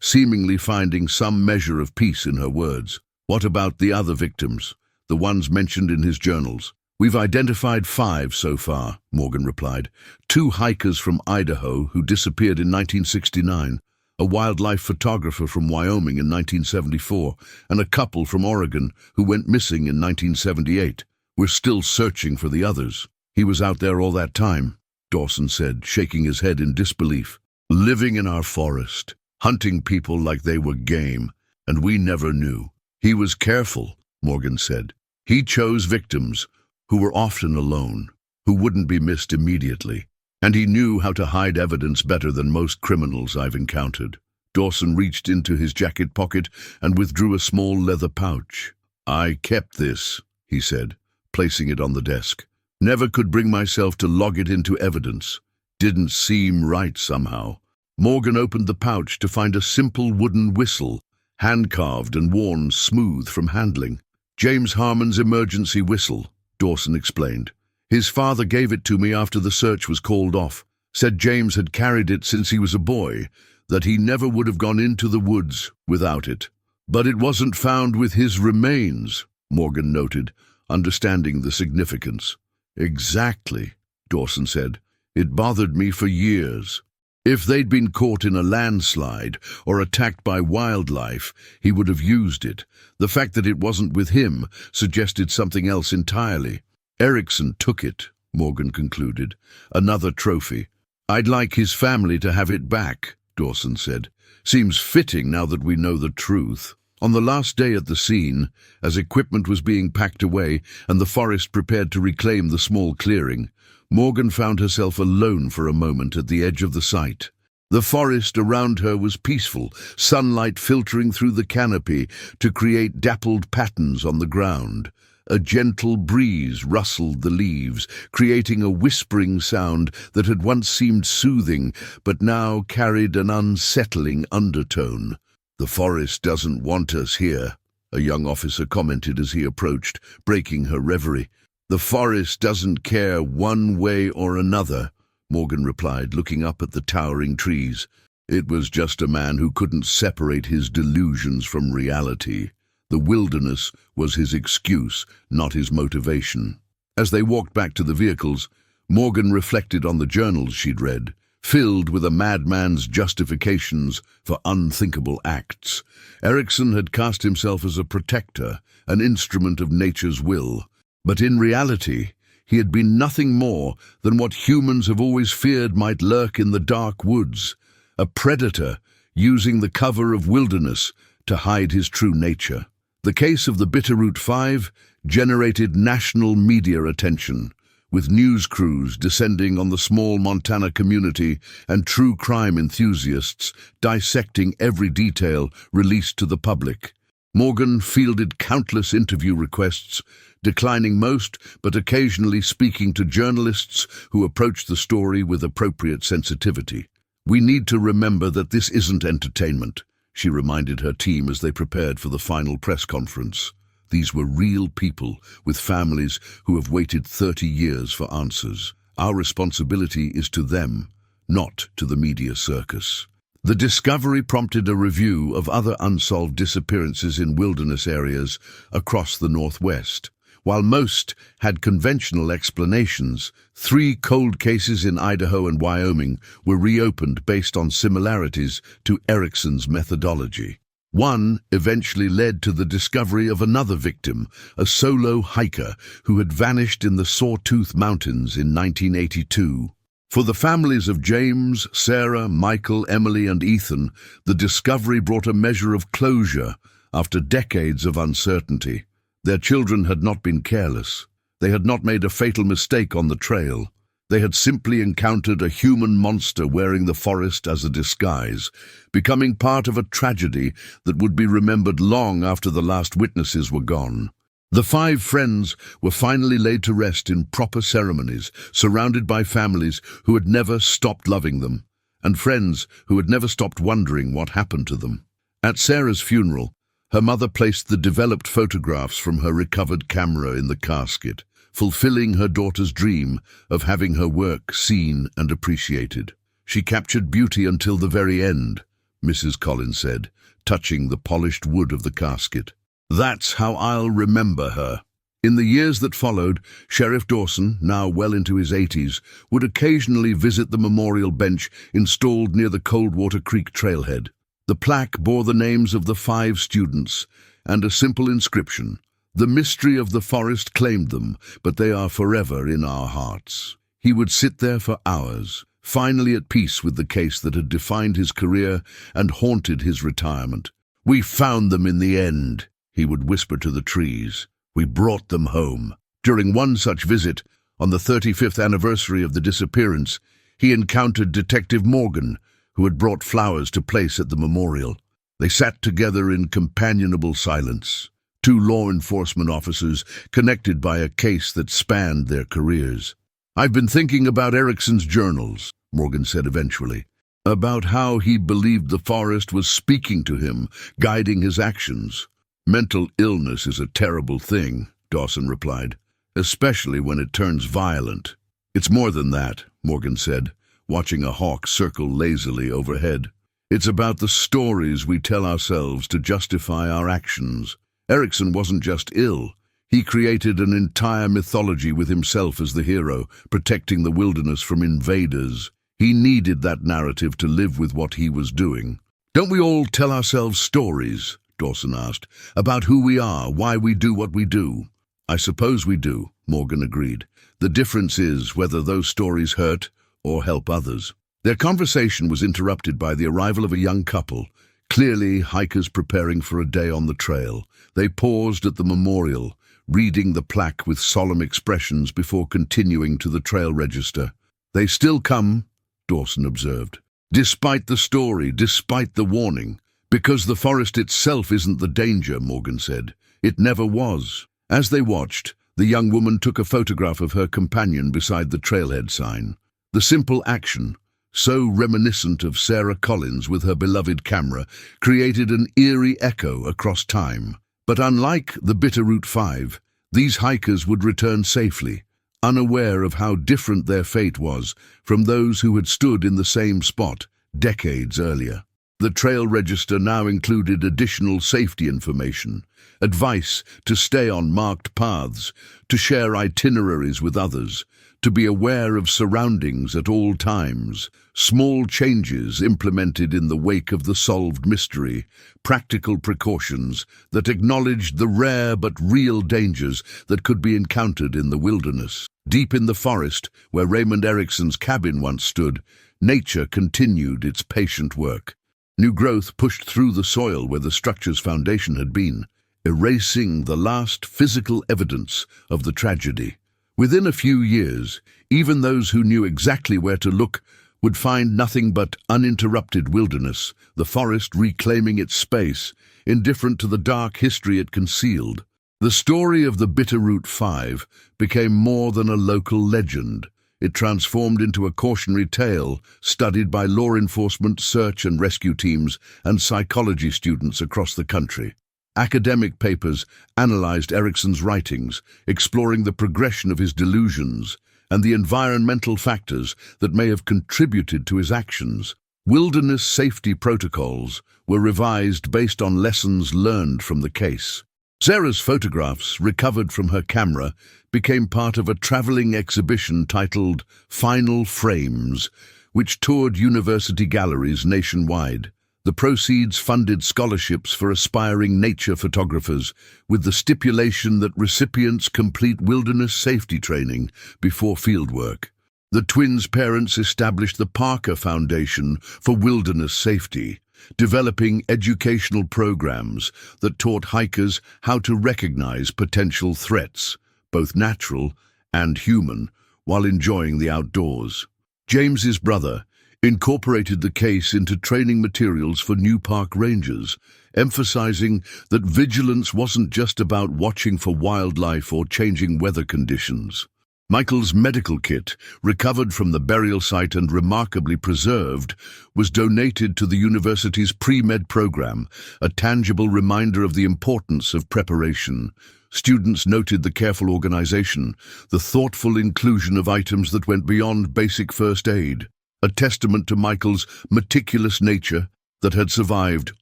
seemingly finding some measure of peace in her words. "What about the other victims, the ones mentioned in his journals?" "We've identified 5 so far," Morgan replied. 2 hikers from Idaho who disappeared in 1969, a wildlife photographer from Wyoming in 1974, and a couple from Oregon who went missing in 1978. "We're still searching for the others." "He was out there all that time," Dawson said, shaking his head in disbelief. "Living in our forest, hunting people like they were game, and we never knew." "He was careful," Morgan said. "He chose victims who were often alone, who wouldn't be missed immediately. And he knew how to hide evidence better than most criminals I've encountered." Dawson reached into his jacket pocket and withdrew a small leather pouch. "I kept this," he said, placing it on the desk. "Never could bring myself to log it into evidence. Didn't seem right somehow." Morgan opened the pouch to find a simple wooden whistle, hand-carved and worn smooth from handling. "James Harmon's emergency whistle," Dawson explained. "His father gave it to me after the search was called off. Said James had carried it since he was a boy, that he never would have gone into the woods without it." "But it wasn't found with his remains," Morgan noted, understanding the significance. "Exactly," Dawson said. "It bothered me for years. If they'd been caught in a landslide or attacked by wildlife, he would have used it. The fact that it wasn't with him suggested something else entirely." "Erickson took it," Morgan concluded. "Another trophy. I'd like his family to have it back," Dawson said. "Seems fitting now that we know the truth." On the last day at the scene, as equipment was being packed away and the forest prepared to reclaim the small clearing, Morgan found herself alone for a moment at the edge of the site. The forest around her was peaceful, sunlight filtering through the canopy to create dappled patterns on the ground. A gentle breeze rustled the leaves, creating a whispering sound that had once seemed soothing, but now carried an unsettling undertone. "The forest doesn't want us here," a young officer commented as he approached, breaking her reverie. "The forest doesn't care one way or another," Morgan replied, looking up at the towering trees. "It was just a man who couldn't separate his delusions from reality. The wilderness was his excuse, not his motivation." As they walked back to the vehicles, Morgan reflected on the journals she'd read, filled with a madman's justifications for unthinkable acts. Erickson had cast himself as a protector, an instrument of nature's will. But in reality, he had been nothing more than what humans have always feared might lurk in the dark woods, a predator using the cover of wilderness to hide his true nature. The case of the Bitterroot 5 generated national media attention, with news crews descending on the small Montana community and true crime enthusiasts dissecting every detail released to the public. Morgan fielded countless interview requests, declining most but occasionally speaking to journalists who approached the story with appropriate sensitivity. "We need to remember that this isn't entertainment," she reminded her team as they prepared for the final press conference. "These were real people with families who have waited 30 years for answers. Our responsibility is to them, not to the media circus." The discovery prompted a review of other unsolved disappearances in wilderness areas across the Northwest. While most had conventional explanations, 3 cold cases in Idaho and Wyoming were reopened based on similarities to Erickson's methodology. One eventually led to the discovery of another victim, a solo hiker who had vanished in the Sawtooth Mountains in 1982. For the families of James, Sarah, Michael, Emily, and Ethan, the discovery brought a measure of closure after decades of uncertainty. Their children had not been careless. They had not made a fatal mistake on the trail. They had simply encountered a human monster wearing the forest as a disguise, becoming part of a tragedy that would be remembered long after the last witnesses were gone. The 5 friends were finally laid to rest in proper ceremonies, surrounded by families who had never stopped loving them, and friends who had never stopped wondering what happened to them. At Sarah's funeral, her mother placed the developed photographs from her recovered camera in the casket, fulfilling her daughter's dream of having her work seen and appreciated. "She captured beauty until the very end," Mrs. Collins said, touching the polished wood of the casket. "That's how I'll remember her." In the years that followed, Sheriff Dawson, now well into his 80s, would occasionally visit the memorial bench installed near the Coldwater Creek trailhead. The plaque bore the names of the 5 students and a simple inscription: "The mystery of the forest claimed them, but they are forever in our hearts." He would sit there for hours, finally at peace with the case that had defined his career and haunted his retirement. "We found them in the end," he would whisper to the trees. "We brought them home." During one such visit, on the 35th anniversary of the disappearance, he encountered Detective Morgan, who had brought flowers to place at the memorial. They sat together in companionable silence, 2 law enforcement officers connected by a case that spanned their careers. "I've been thinking about Erickson's journals," Morgan said eventually, "about how he believed the forest was speaking to him, guiding his actions." "Mental illness is a terrible thing," Dawson replied, "especially when it turns violent." "It's more than that," Morgan said, watching a hawk circle lazily overhead. "It's about the stories we tell ourselves to justify our actions. Erickson wasn't just ill. He created an entire mythology with himself as the hero, protecting the wilderness from invaders. He needed that narrative to live with what he was doing." "Don't we all tell ourselves stories?" Dawson asked, "about who we are, why we do what we do?" "I suppose we do," Morgan agreed. "The difference is whether those stories hurt or help others." Their conversation was interrupted by the arrival of a young couple, clearly hikers preparing for a day on the trail. They paused at the memorial, reading the plaque with solemn expressions before continuing to the trail register. "They still come," Dawson observed. "Despite the story, despite the warning. Because the forest itself isn't the danger," Morgan said. "It never was." As they watched, the young woman took a photograph of her companion beside the trailhead sign. The simple action, so reminiscent of Sarah Collins with her beloved camera, created an eerie echo across time. But unlike the Bitterroot 5, these hikers would return safely, unaware of how different their fate was from those who had stood in the same spot decades earlier. The trail register now included additional safety information, advice to stay on marked paths, to share itineraries with others, to be aware of surroundings at all times, small changes implemented in the wake of the solved mystery, practical precautions that acknowledged the rare but real dangers that could be encountered in the wilderness. Deep in the forest, where Raymond Erickson's cabin once stood, nature continued its patient work. New growth pushed through the soil where the structure's foundation had been, erasing the last physical evidence of the tragedy. Within a few years, even those who knew exactly where to look would find nothing but uninterrupted wilderness, the forest reclaiming its space, indifferent to the dark history it concealed. The story of the Bitterroot Five became more than a local legend. It transformed into a cautionary tale studied by law enforcement, search and rescue teams, and psychology students across the country. Academic papers analyzed Erikson's writings, exploring the progression of his delusions and the environmental factors that may have contributed to his actions. Wilderness safety protocols were revised based on lessons learned from the case. Sarah's photographs, recovered from her camera, became part of a traveling exhibition titled Final Frames, which toured university galleries nationwide. The proceeds funded scholarships for aspiring nature photographers, with the stipulation that recipients complete wilderness safety training before fieldwork. The twins' parents established the Parker Foundation for Wilderness Safety, developing educational programs that taught hikers how to recognize potential threats, both natural and human, while enjoying the outdoors. James's brother incorporated the case into training materials for new park rangers, emphasizing that vigilance wasn't just about watching for wildlife or changing weather conditions. Michael's medical kit, recovered from the burial site and remarkably preserved, was donated to the university's pre-med program, a tangible reminder of the importance of preparation. Students noted the careful organization, the thoughtful inclusion of items that went beyond basic first aid, a testament to Michael's meticulous nature that had survived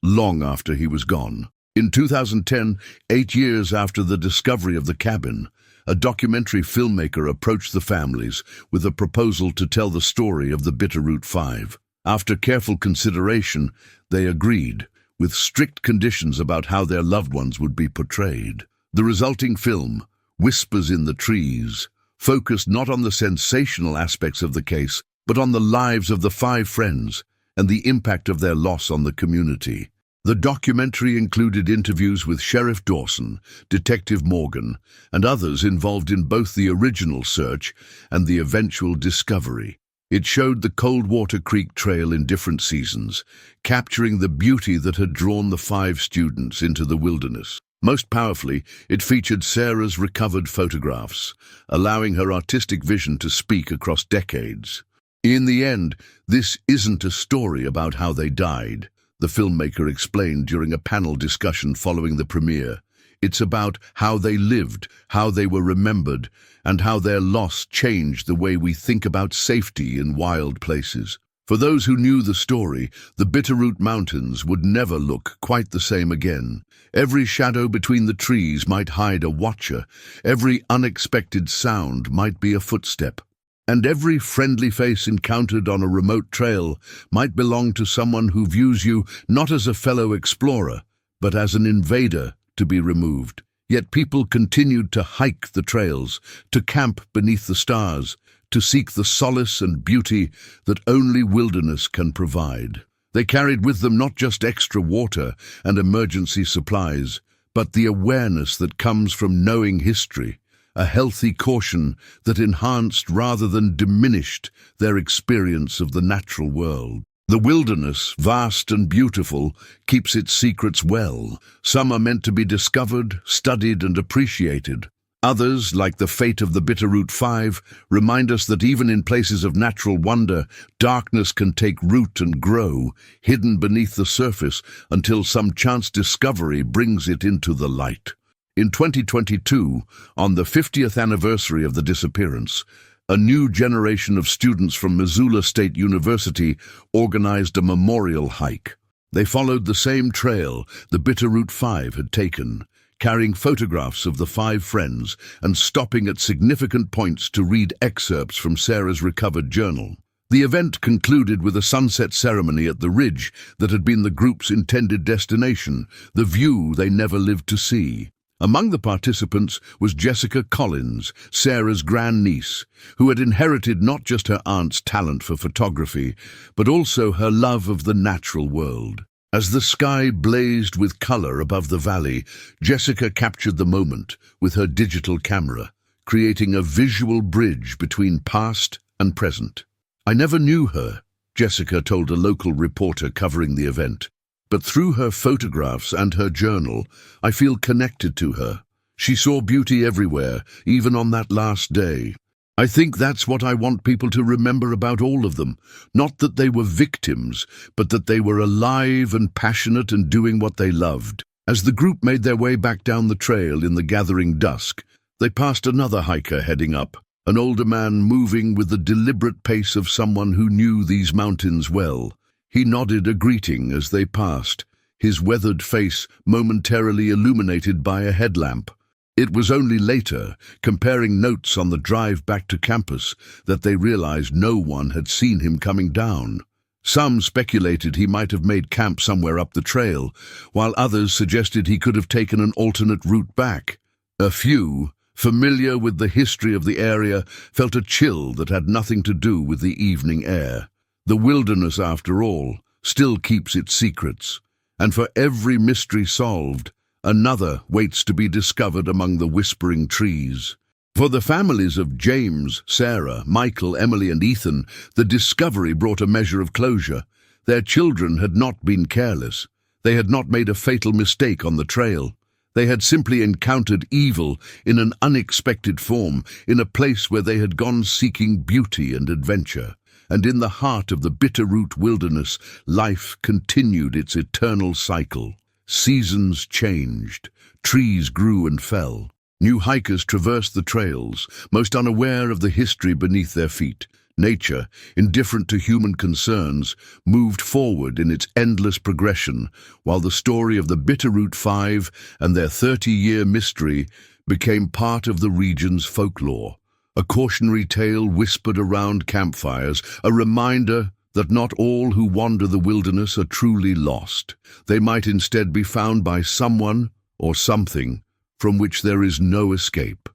long after he was gone. In 2010, 8 years after the discovery of the cabin, a documentary filmmaker approached the families with a proposal to tell the story of the Bitterroot Five. After careful consideration, they agreed, with strict conditions about how their loved ones would be portrayed. The resulting film, Whispers in the Trees, focused not on the sensational aspects of the case, but on the lives of the five friends and the impact of their loss on the community. The documentary included interviews with Sheriff Dawson, Detective Morgan, and others involved in both the original search and the eventual discovery. It showed the Coldwater Creek Trail in different seasons, capturing the beauty that had drawn the five students into the wilderness. Most powerfully, it featured Sarah's recovered photographs, allowing her artistic vision to speak across decades. In the end, this isn't a story about how they died, the filmmaker explained during a panel discussion following the premiere. It's about how they lived, how they were remembered, and how their loss changed the way we think about safety in wild places. For those who knew the story, the Bitterroot Mountains would never look quite the same again. Every shadow between the trees might hide a watcher, every unexpected sound might be a footstep, and every friendly face encountered on a remote trail might belong to someone who views you not as a fellow explorer, but as an invader to be removed. Yet people continued to hike the trails, to camp beneath the stars, to seek the solace and beauty that only wilderness can provide. They carried with them not just extra water and emergency supplies, but the awareness that comes from knowing history, a healthy caution that enhanced rather than diminished their experience of the natural world. The wilderness, vast and beautiful, keeps its secrets well. Some are meant to be discovered, studied, and appreciated. Others, like the fate of the Bitterroot Five, remind us that even in places of natural wonder, darkness can take root and grow, hidden beneath the surface until some chance discovery brings it into the light. In 2022, on the 50th anniversary of the disappearance, a new generation of students from Missoula State University organized a memorial hike. They followed the same trail the Bitterroot Five had taken, carrying photographs of the five friends and stopping at significant points to read excerpts from Sarah's recovered journal. The event concluded with a sunset ceremony at the ridge that had been the group's intended destination, the view they never lived to see. Among the participants was Jessica Collins, Sarah's grandniece, who had inherited not just her aunt's talent for photography, but also her love of the natural world. As the sky blazed with color above the valley, Jessica captured the moment with her digital camera, creating a visual bridge between past and present. "I never knew her," Jessica told a local reporter covering the event. But through her photographs and her journal, I feel connected to her. She saw beauty everywhere, even on that last day. I think that's what I want people to remember about all of them. Not that they were victims, but that they were alive and passionate and doing what they loved. As the group made their way back down the trail in the gathering dusk, they passed another hiker heading up, an older man moving with the deliberate pace of someone who knew these mountains well. He nodded a greeting as they passed, his weathered face momentarily illuminated by a headlamp. It was only later, comparing notes on the drive back to campus, that they realized no one had seen him coming down. Some speculated he might have made camp somewhere up the trail, while others suggested he could have taken an alternate route back. A few, familiar with the history of the area, felt a chill that had nothing to do with the evening air. The wilderness, after all, still keeps its secrets, and for every mystery solved, another waits to be discovered among the whispering trees. For the families of James, Sarah, Michael, Emily, and Ethan, the discovery brought a measure of closure. Their children had not been careless. They had not made a fatal mistake on the trail. They had simply encountered evil in an unexpected form, in a place where they had gone seeking beauty and adventure. And in the heart of the Bitterroot Wilderness, life continued its eternal cycle. Seasons changed, trees grew and fell. New hikers traversed the trails, most unaware of the history beneath their feet. Nature, indifferent to human concerns, moved forward in its endless progression, while the story of the Bitterroot Five and their 30-year mystery became part of the region's folklore. A cautionary tale whispered around campfires, a reminder that not all who wander the wilderness are truly lost. They might instead be found by someone or something from which there is no escape.